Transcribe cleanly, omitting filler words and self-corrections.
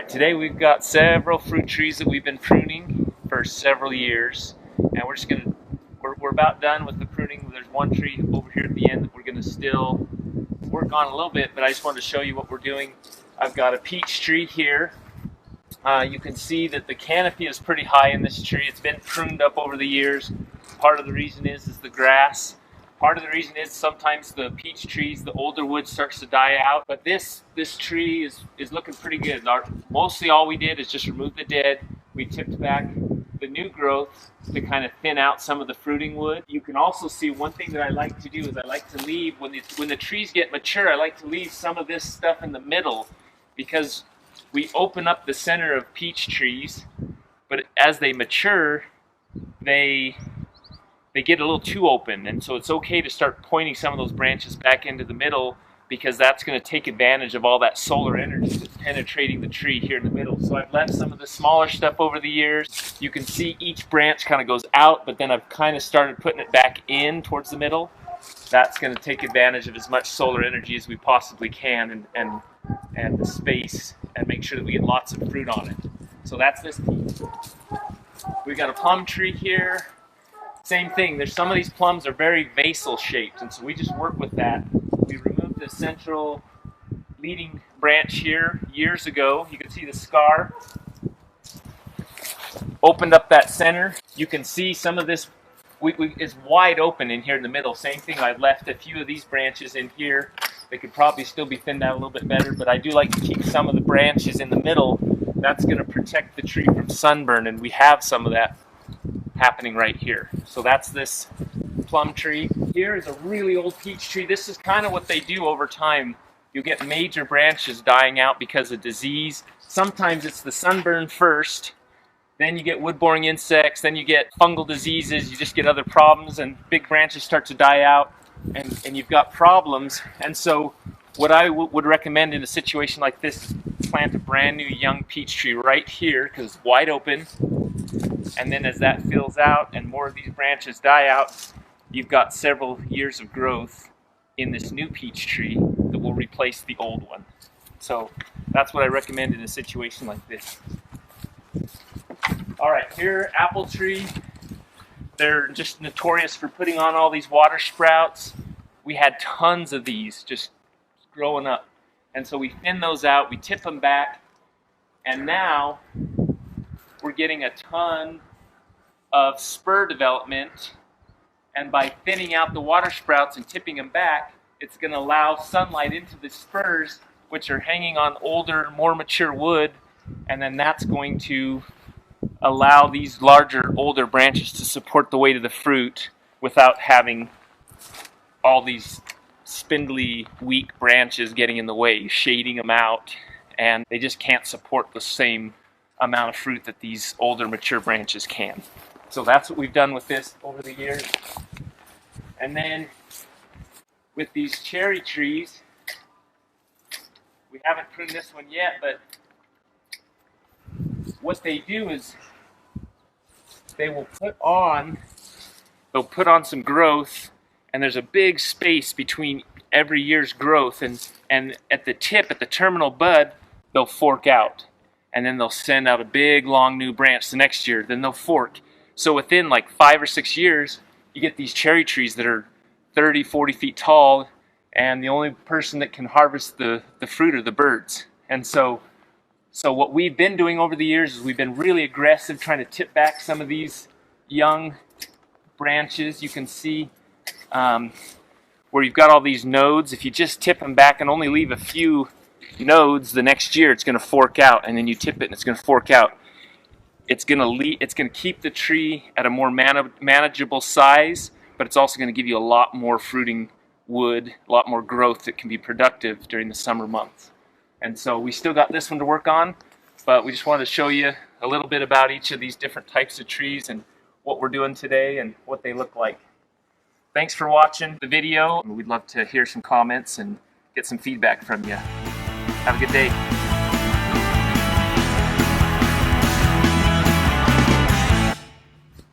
Alright, today we've got several fruit trees that we've been pruning for several years, and we're about done with the pruning. There's one tree over here at the end that we're gonna still work on a little bit, but I just wanted to show you what we're doing. I've got a peach tree here. You can see that the canopy is pretty high in this tree. It's been pruned up over the years. Part of the reason is the grass. Part of the reason is sometimes the peach trees, the older wood starts to die out. But this tree is looking pretty good. Mostly all we did is just remove the dead. We tipped back the new growth to kind of thin out some of the fruiting wood. You can also see one thing that I like to do is I like to leave, when the trees get mature, I like to leave some of this stuff in the middle, because we open up the center of peach trees, but as they mature, they get a little too open, and so it's okay to start pointing some of those branches back into the middle, because that's going to take advantage of all that solar energy that's penetrating the tree here in the middle. So I've left some of the smaller stuff over the years. You can see each branch kind of goes out, but then I've kind of started putting it back in towards the middle. That's going to take advantage of as much solar energy as we possibly can, and the space, and make sure that we get lots of fruit on it. So that's this piece. We've got a plum tree here. Same thing, there's some of these plums are very vasal shaped, and so we just work with that. We removed the central leading branch here years ago. You can see the scar. Opened up that center. You can see some of this is wide open in here in the middle. Same thing, I've left a few of these branches in here. They could probably still be thinned out a little bit better, but I do like to keep some of the branches in the middle. That's going to protect the tree from sunburn, and we have some of that happening right here. So that's this plum tree. Here is a really old peach tree. This is kind of what they do over time. You get major branches dying out because of disease. Sometimes it's the sunburn first, then you get wood-boring insects, then you get fungal diseases, you just get other problems, and big branches start to die out, and you've got problems. And so what I would recommend in a situation like this is plant a brand new young peach tree right here, because it's wide open. And then as that fills out and more of these branches die out, you've got several years of growth in this new peach tree that will replace the old one. So that's what I recommend in a situation like this. All right, here, apple tree. They're just notorious for putting on all these water sprouts. We had tons of these just growing up. And so we thin those out, we tip them back, and now we're getting a ton of spur development, and by thinning out the water sprouts and tipping them back, it's going to allow sunlight into the spurs, which are hanging on older, more mature wood, and then that's going to allow these larger, older branches to support the weight of the fruit without having all these spindly, weak branches getting in the way, shading them out, and they just can't support the same amount of fruit that these older, mature branches can. So that's what we've done with this over the years. And then with these cherry trees, we haven't pruned this one yet, but what they do is they'll put on some growth, and there's a big space between every year's growth, and at the tip, at the terminal bud, they'll fork out, and then they'll send out a big long new branch the next year, then they'll fork. So within like 5 or 6 years, you get these cherry trees that are 30, 40 feet tall, and the only person that can harvest the fruit are the birds. And so what we've been doing over the years is we've been really aggressive trying to tip back some of these young branches. You can see where you've got all these nodes. If you just tip them back and only leave a few nodes, the next year it's going to fork out, and then you tip it and it's going to fork out. It's going to keep the tree at a more manageable size, but it's also going to give you a lot more fruiting wood, a lot more growth that can be productive during the summer months. And so we still got this one to work on, but we just wanted to show you a little bit about each of these different types of trees and what we're doing today and what they look like. Thanks for watching the video. We'd love to hear some comments and get some feedback from you. Have a good day.